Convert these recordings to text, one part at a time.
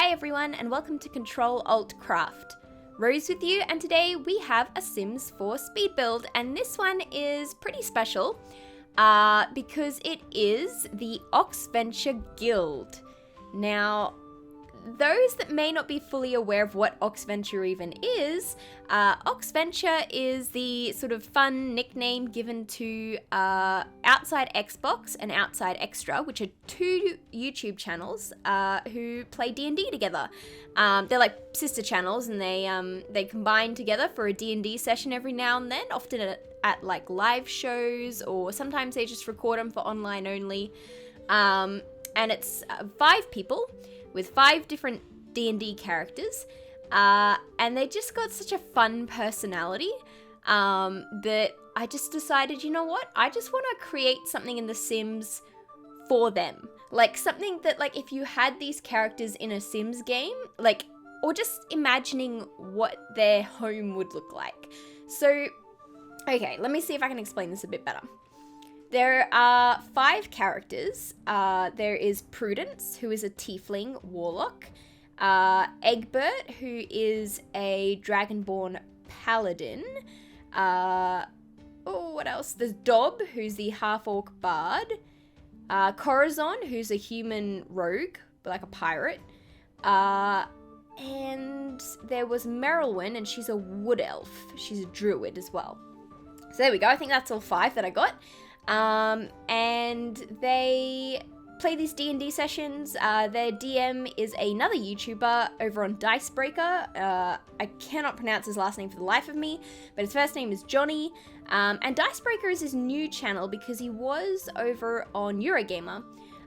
Hi everyone and welcome to Ctrl Alt Craft. Rose with you, and today we have a Sims 4 speed build, and this one is pretty special because it is the Oxventure Guild. Now, those that may not be fully aware of what Oxventure even is, Oxventure is the sort of fun nickname given to Outside Xbox and Outside Xtra, which are two YouTube channels who play D&D together. They're like sister channels, and they combine together for a D&D session every now and then, often at like live shows, or sometimes they just record them for online only. And it's 5 people with 5 different D&D characters, and they just got such a fun personality that I just decided, you know what, I just want to create something in The Sims for them. Like something that, like, if you had these characters in a Sims game, like, or just imagining what their home would look like. So, okay, let me see if I can explain this a bit better. There are 5 characters. There is Prudence, who is a tiefling warlock. Egbert, who is a dragonborn paladin. What else? There's Dob, who's the half-orc bard. Corazon, who's a human rogue, like a pirate. And there was Merylwyn, and she's a wood elf. She's a druid as well. So there we go. I think that's all 5 that I got. And they play these D&D sessions. Their DM is another YouTuber over on Dicebreaker. I cannot pronounce his last name for the life of me, but his first name is Johnny. And Dicebreaker is his new channel because he was over on Eurogamer.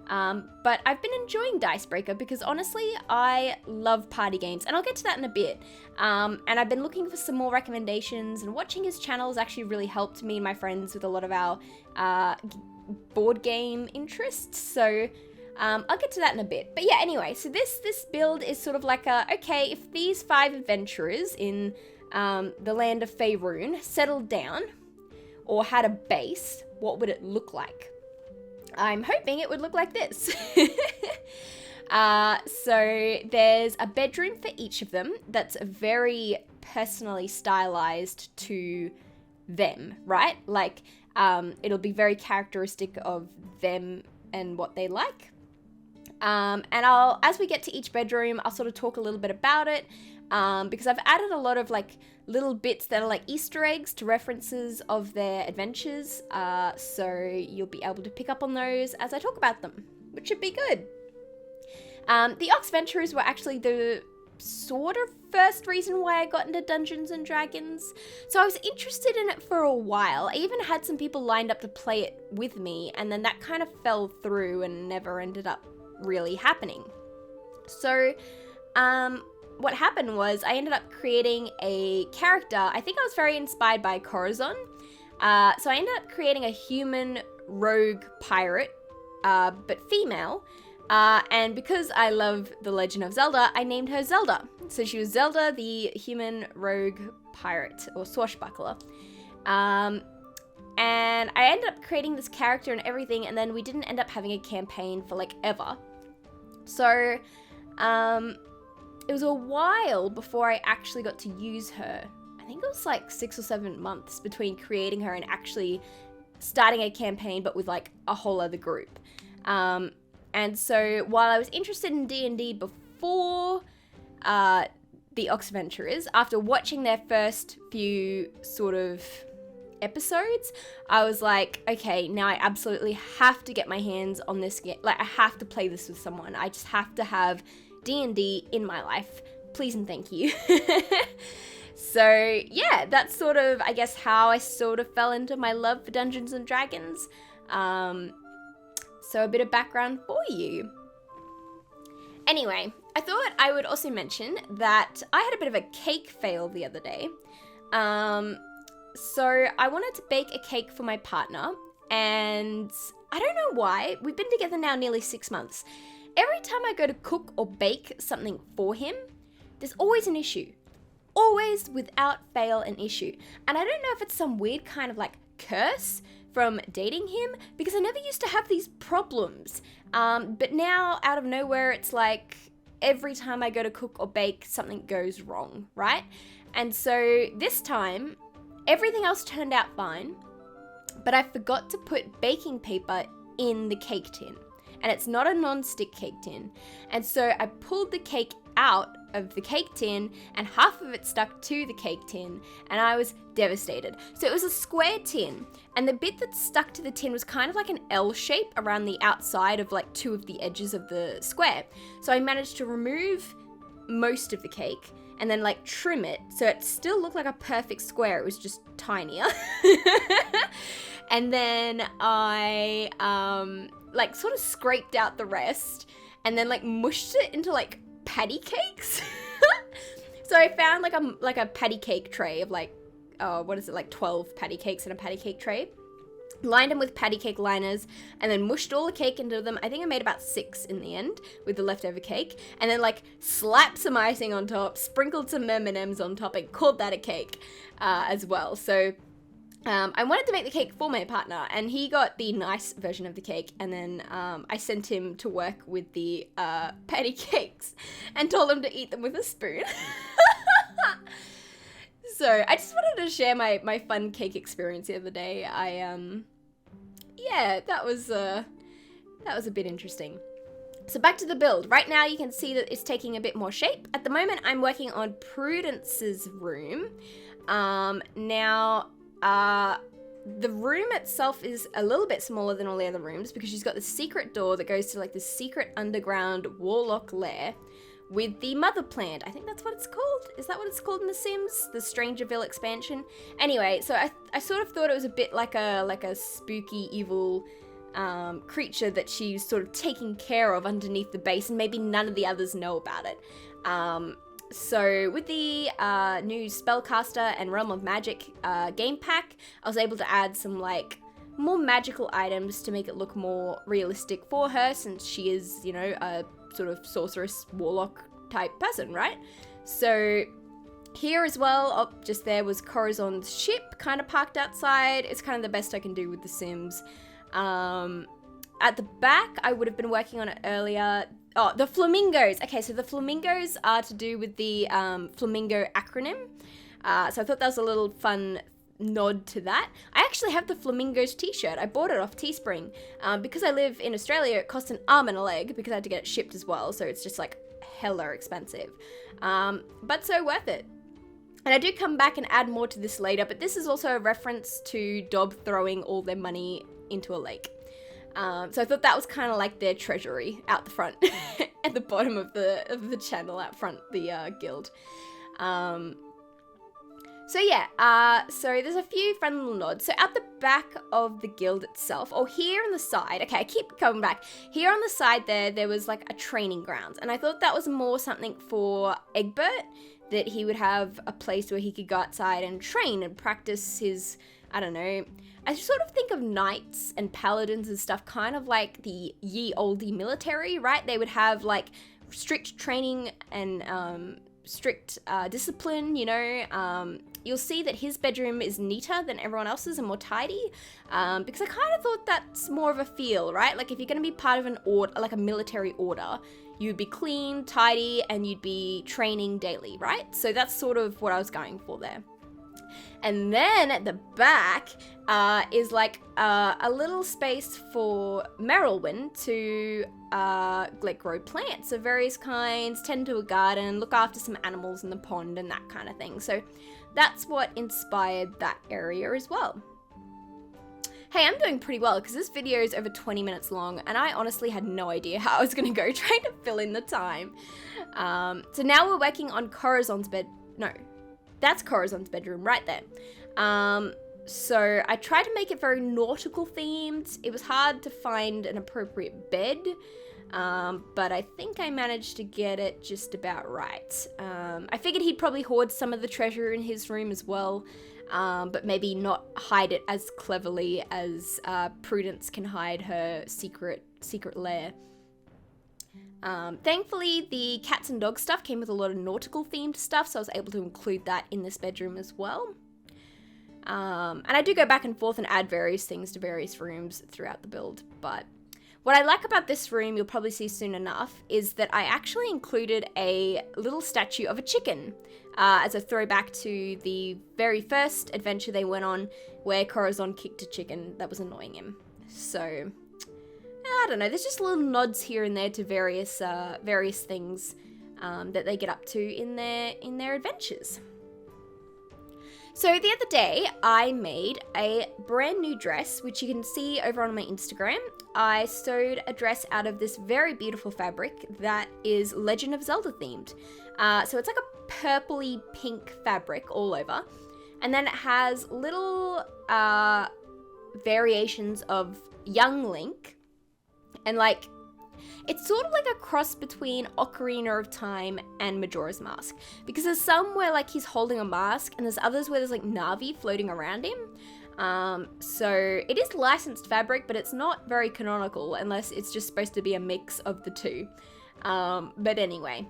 But I've been enjoying Dicebreaker because honestly, I love party games, and I'll get to that in a bit. And I've been looking for some more recommendations, and watching his channel has actually really helped me and my friends with a lot of our board game interests. So I'll get to that in a bit. But yeah, anyway, so this build is sort of like okay, if these 5 adventurers in the land of Faerun settled down or had a base, what would it look like? I'm hoping it would look like this. So there's a bedroom for each of them that's very personally stylized to them, right? Like, it'll be very characteristic of them and what they like. And as we get to each bedroom, I'll sort of talk a little bit about it, because I've added a lot of like little bits that are like Easter eggs to references of their adventures, so you'll be able to pick up on those as I talk about them, which should be good. The Oxventurers were actually the sort of first reason why I got into Dungeons and Dragons. So I was interested in it for a while. I even had some people lined up to play it with me, and then that kind of fell through and never ended up really happening. So, what happened was I ended up creating a character. I think I was very inspired by Corazon. So I ended up creating a human rogue pirate, but female. And because I love The Legend of Zelda, I named her Zelda. So she was Zelda, the human rogue pirate, or swashbuckler. And I ended up creating this character and everything, and then we didn't end up having a campaign for like ever. So, it was a while before I actually got to use her. I think it was like 6 or 7 months between creating her and actually starting a campaign, but with like a whole other group. And so while I was interested in D&D before the Oxventurers, after watching their first few sort of episodes, I was like, okay, now I absolutely have to get my hands on this game. Like, I have to play this with someone. I just have to have D&D in my life. Please and thank you. So yeah, that's sort of, I guess, how I sort of fell into my love for Dungeons and Dragons. So a bit of background for you. Anyway, I thought I would also mention that I had a bit of a cake fail the other day. So I wanted to bake a cake for my partner, and I don't know why. We've been together now nearly 6 months. Every time I go to cook or bake something for him, there's always an issue. Always, without fail, an issue. And I don't know if it's some weird kind of like curse from dating him, because I never used to have these problems. But now, out of nowhere, it's like every time I go to cook or bake, something goes wrong, right? And so this time, everything else turned out fine, but I forgot to put baking paper in the cake tin. And it's not a non-stick cake tin. And so I pulled the cake out of the cake tin and half of it stuck to the cake tin, and I was devastated. So it was a square tin, and the bit that stuck to the tin was kind of like an L shape around the outside of like two of the edges of the square. So I managed to remove most of the cake and then like trim it so it still looked like a perfect square. It was just tinier. And then I like sort of scraped out the rest and then like mushed it into like patty cakes. So I found like a patty cake tray of like, what is it, like 12 patty cakes in a patty cake tray. Lined them with patty cake liners and then mushed all the cake into them. I think I made about 6 in the end with the leftover cake, and then like slapped some icing on top, sprinkled some M&Ms on top, and called that a cake as well. So I wanted to make the cake for my partner, and he got the nice version of the cake, and then I sent him to work with the patty cakes and told him to eat them with a spoon. So I just wanted to share my fun cake experience the other day. Yeah, that was a bit interesting. So back to the build. Right now you can see that it's taking a bit more shape. At the moment I'm working on Prudence's room. Now the room itself is a little bit smaller than all the other rooms because she's got the secret door that goes to like the secret underground warlock lair with the mother plant. I think that's what it's called. Is that what it's called in The Sims? The Strangerville expansion? Anyway, so I sort of thought it was a bit like a spooky, evil creature that she's sort of taking care of underneath the base, and maybe none of the others know about it. So with the new Spellcaster and Realm of Magic game pack, I was able to add some like more magical items to make it look more realistic for her, since she is, you know, a sort of sorceress warlock type person, right? So here as well, just there was Corazon's ship kind of parked outside. It's kind of the best I can do with The Sims. At the back, I would have been working on it earlier. Oh, the flamingos. Okay, so the flamingos are to do with the flamingo acronym. So I thought that was a little fun nod to that. I actually have the flamingos t-shirt. I bought it off Teespring. Because I live in Australia, it cost an arm and a leg because I had to get it shipped as well. So it's just like hella expensive. But so worth it. And I do come back and add more to this later, but this is also a reference to Dob throwing all their money into a lake. So I thought that was kind of like their treasury out the front at the bottom of the channel out front, the guild. So yeah, so there's a few fun little nods. So at the back of the guild itself, or here on the side, okay, I keep coming back. Here on the side there was like a training grounds, and I thought that was more something for Egbert, that he would have a place where he could go outside and train and practice his, I don't know, I sort of think of knights and paladins and stuff kind of like the ye olde military, right? They would have like strict training and strict discipline, you know. You'll see that his bedroom is neater than everyone else's and more tidy, because I kind of thought that's more of a feel, right? Like if you're going to be part of an order, like a military order, you'd be clean, tidy, and you'd be training daily, right? So that's sort of what I was going for there. And then at the back is like a little space for Merylwyn to like grow plants of various kinds, tend to a garden, look after some animals in the pond and that kind of thing. So that's what inspired that area as well. Hey, I'm doing pretty well because this video is over 20 minutes long and I honestly had no idea how I was going to go trying to fill in the time. So now we're working on Corazon's bed. No, that's Corazon's bedroom right there. So I tried to make it very nautical themed. It was hard to find an appropriate bed, but I think I managed to get it just about right. I figured he'd probably hoard some of the treasure in his room as well, but maybe not hide it as cleverly as Prudence can hide her secret lair. Thankfully, the cats and dogs stuff came with a lot of nautical themed stuff, so I was able to include that in this bedroom as well. And I do go back and forth and add various things to various rooms throughout the build, but What I like about this room, you'll probably see soon enough, is that I actually included a little statue of a chicken as a throwback to the very first adventure they went on where Corazon kicked a chicken that was annoying him. So, I don't know, there's just little nods here and there to various things that they get up to in their adventures. So the other day, I made a brand new dress, which you can see over on my Instagram. I sewed a dress out of this very beautiful fabric that is Legend of Zelda themed. So it's like a purpley pink fabric all over. And then it has little variations of young Link. And like, it's sort of like a cross between Ocarina of Time and Majora's Mask. Because there's some where like he's holding a mask, and there's others where there's like Navi floating around him. So it is licensed fabric, but it's not very canonical unless it's just supposed to be a mix of the two. But anyway,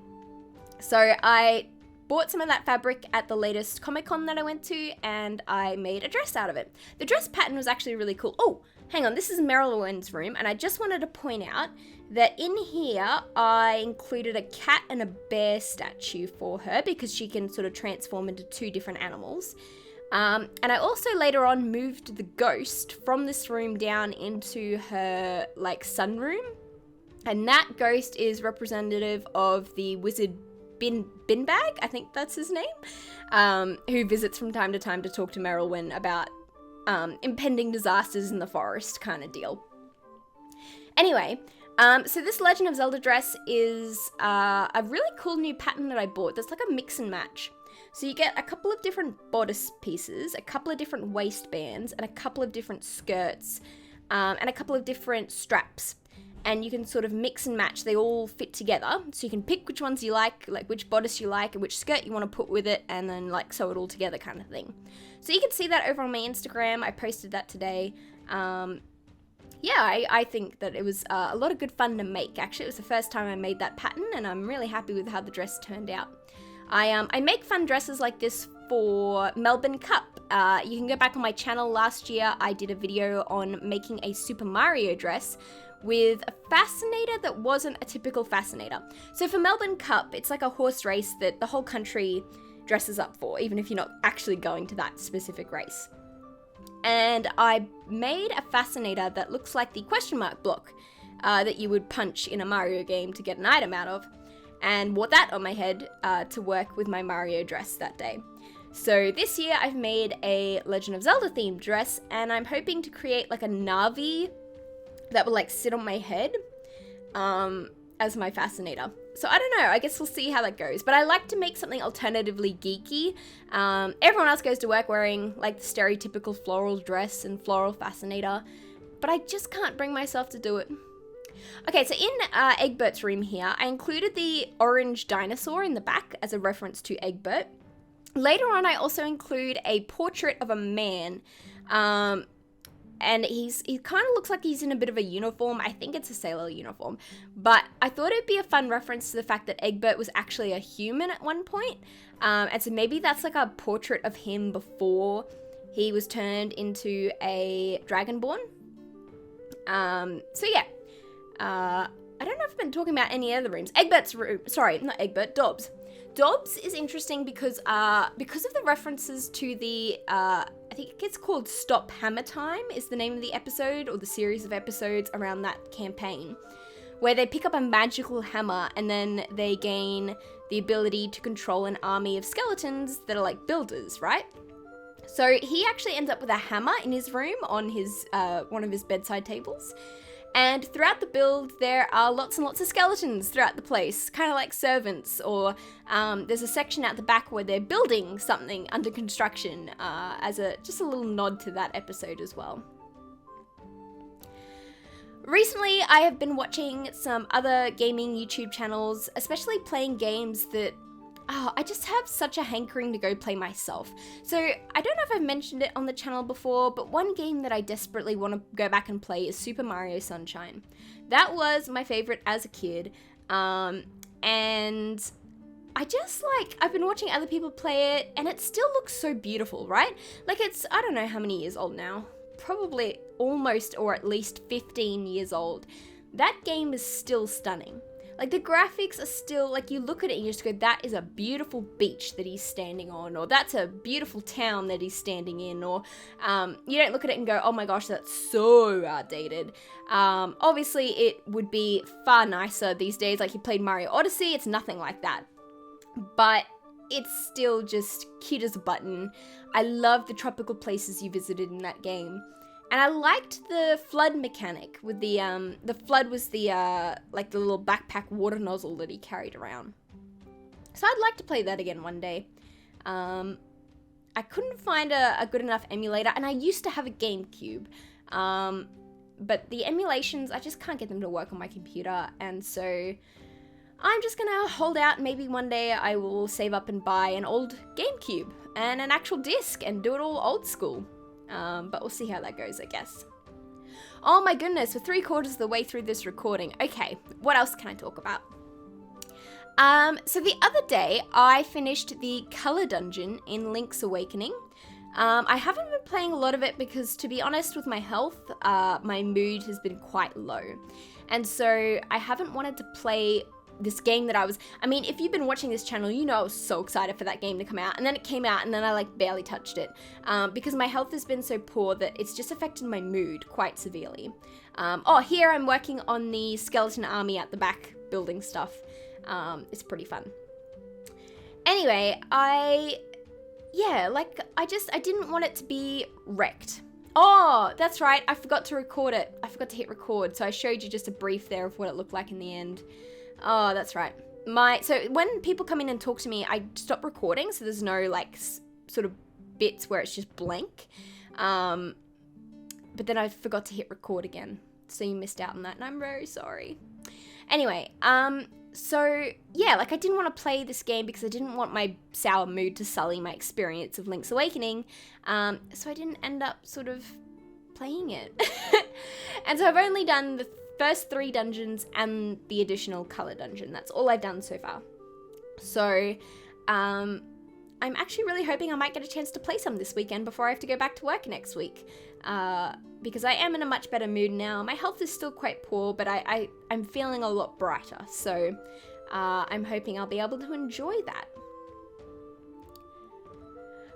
so I bought some of that fabric at the latest Comic-Con that I went to, and I made a dress out of it. The dress pattern was actually really cool. Oh, hang on, this is Merylwen's room, and I just wanted to point out that in here I included a cat and a bear statue for her because she can sort of transform into two different animals. And I also later on moved the ghost from this room down into her like sunroom, and that ghost is representative of the wizard Binbag, I think that's his name, who visits from time to time to talk to Merylwen about impending disasters in the forest kind of deal. Anyway, so this Legend of Zelda dress is a really cool new pattern that I bought that's like a mix and match. So you get a couple of different bodice pieces, a couple of different waistbands, and a couple of different skirts, and a couple of different straps. And you can sort of mix and match. They all fit together. So you can pick which ones you like which bodice you like, and which skirt you want to put with it, and then like sew it all together kind of thing. So you can see that over on my Instagram. I posted that today. Yeah, I think that it was a lot of good fun to make. Actually, it was the first time I made that pattern, and I'm really happy with how the dress turned out. I make fun dresses like this for Melbourne Cup. You can go back on my channel. Last year, I did a video on making a Super Mario dress with a fascinator that wasn't a typical fascinator. So for Melbourne Cup, it's like a horse race that the whole country dresses up for, even if you're not actually going to that specific race. And I made a fascinator that looks like the question mark block that you would punch in a Mario game to get an item out of, and wore that on my head to work with my Mario dress that day. So this year I've made a Legend of Zelda themed dress, and I'm hoping to create like a Navi that will like sit on my head as my fascinator. So I don't know, I guess we'll see how that goes. But I like to make something alternatively geeky. Everyone else goes to work wearing like the stereotypical floral dress and floral fascinator, but I just can't bring myself to do it. Okay, so in Egbert's room here, I included the orange dinosaur in the back as a reference to Egbert. Later on, I also include a portrait of a man, and he kind of looks like he's in a bit of a uniform. I think it's a sailor uniform, but I thought it'd be a fun reference to the fact that Egbert was actually a human at one point, and so maybe that's like a portrait of him before he was turned into a dragonborn. So yeah. I don't know if I've been talking about any other rooms. Egbert's room, sorry, not Egbert, Dobbs. Dobbs is interesting because of the references to the, I think it's called Stop Hammer Time is the name of the episode, or the series of episodes around that campaign, where they pick up a magical hammer and then they gain the ability to control an army of skeletons that are like builders, right? So he actually ends up with a hammer in his room on his one of his bedside tables. And throughout the build, there are lots and lots of skeletons throughout the place, kind of like servants, or there's a section at the back where they're building something under construction as just a little nod to that episode as well. Recently, I have been watching some other gaming YouTube channels, especially playing games that I just have such a hankering to go play myself. So I don't know if I've mentioned it on the channel before, but one game that I desperately want to go back and play is Super Mario Sunshine. That was my favorite as a kid, and I've been watching other people play it, and it still looks so beautiful, right? Like I don't know how many years old now, probably almost or at least 15 years old. that game is still stunning. Like, the graphics are still, like, you look at it and you just go, that is a beautiful beach that he's standing on, or that's a beautiful town that he's standing in, or you don't look at it and go, oh my gosh, that's so outdated. Obviously, it would be far nicer these days. Like, you played Mario Odyssey, it's nothing like that. But it's still just cute as a button. I love the tropical places you visited in that game. And I liked the flood mechanic with the flood was the like the little backpack water nozzle that he carried around. So I'd like to play that again one day. I couldn't find a good enough emulator, and I used to have a GameCube. But the emulations, I just can't get them to work on my computer, and so I'm just gonna hold out. Maybe one day I will save up and buy an old GameCube and an actual disc and do it all old school. But we'll see how that goes, I guess. Oh my goodness, we're 3/4 of the way through this recording. Okay, what else can I talk about? So the other day, I finished the Color Dungeon in Link's Awakening. I haven't been playing a lot of it because, to be honest, with my health, my mood has been quite low. And so I haven't wanted to play this game that I mean, if you've been watching this channel, you know I was so excited for that game to come out, and then it came out, and then I like barely touched it, because my health has been so poor that it's just affected my mood quite severely. Oh, here I'm working on the skeleton army at the back, building stuff. It's pretty fun. Anyway, I didn't want it to be wrecked. Oh, that's right, I forgot to record it. I forgot to hit record, so I showed you just a brief there of what it looked like in the end. Oh, that's right. So when people come in and talk to me, I stop recording, so there's no like sort of bits where it's just blank. But then I forgot to hit record again, so you missed out on that, and I'm very sorry. Anyway, so yeah, like I didn't want to play this game because I didn't want my sour mood to sully my experience of Link's Awakening. So I didn't end up sort of playing it. And so I've only done the first 3 dungeons and the additional color dungeon. That's all I've done so far. So, I'm actually really hoping I might get a chance to play some this weekend before I have to go back to work next week. Because I am in a much better mood now. My health is still quite poor, but I'm feeling a lot brighter. So, I'm hoping I'll be able to enjoy that.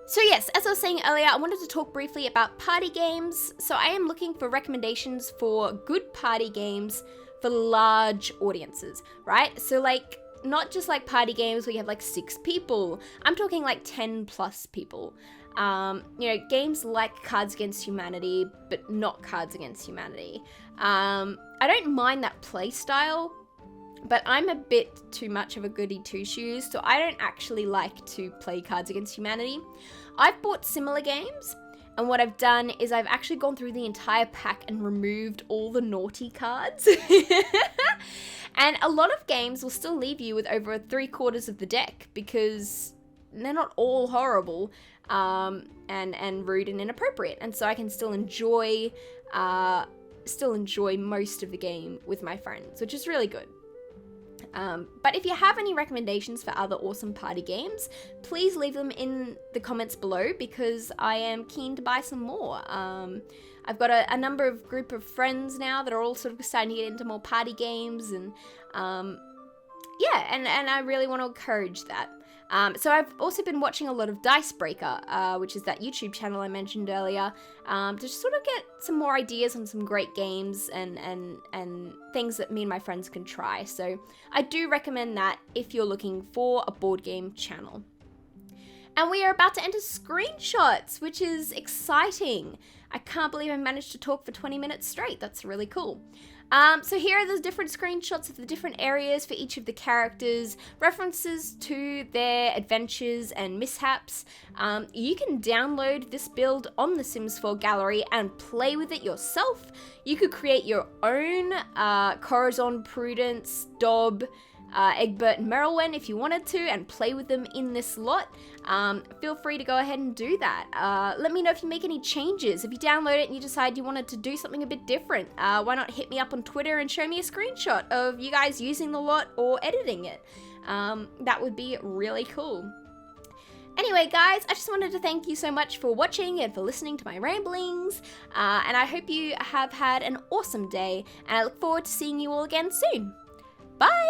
So yes, as I was saying earlier, I wanted to talk briefly about party games. So I am looking for recommendations for good party games for large audiences, right? So like, not just like party games where you have like 6 people. I'm talking like 10 plus people. Games like Cards Against Humanity, but not Cards Against Humanity. I don't mind that play style, but I'm a bit too much of a goody two-shoes, so I don't actually like to play Cards Against Humanity. I've bought similar games, and what I've done is I've actually gone through the entire pack and removed all the naughty cards. And a lot of games will still leave you with over 3/4 of the deck because they're not all horrible and rude and inappropriate, and so I can still enjoy most of the game with my friends, which is really good. But if you have any recommendations for other awesome party games, please leave them in the comments below because I am keen to buy some more. I've got a number of group of friends now that are all sort of starting to get into more party games, and and I really want to encourage that. So I've also been watching a lot of Dicebreaker, which is that YouTube channel I mentioned earlier, to just sort of get some more ideas on some great games and things that me and my friends can try. So I do recommend that if you're looking for a board game channel. And we are about to enter screenshots, which is exciting. I can't believe I managed to talk for 20 minutes straight. That's really cool. So here are the different screenshots of the different areas for each of the characters, references to their adventures and mishaps. You can download this build on the Sims 4 gallery and play with it yourself. You could create your own Corazon, Prudence, Dob, Egbert and Merylwen if you wanted to, and play with them in this lot. Feel free to go ahead and do that. Let me know if you make any changes. If you download it and you decide you wanted to do something a bit different, why not hit me up on Twitter and show me a screenshot of you guys using the lot or editing it. That would be really cool. Anyway, guys, I just wanted to thank you so much for watching and for listening to my ramblings, and I hope you have had an awesome day, and I look forward to seeing you all again soon. Bye!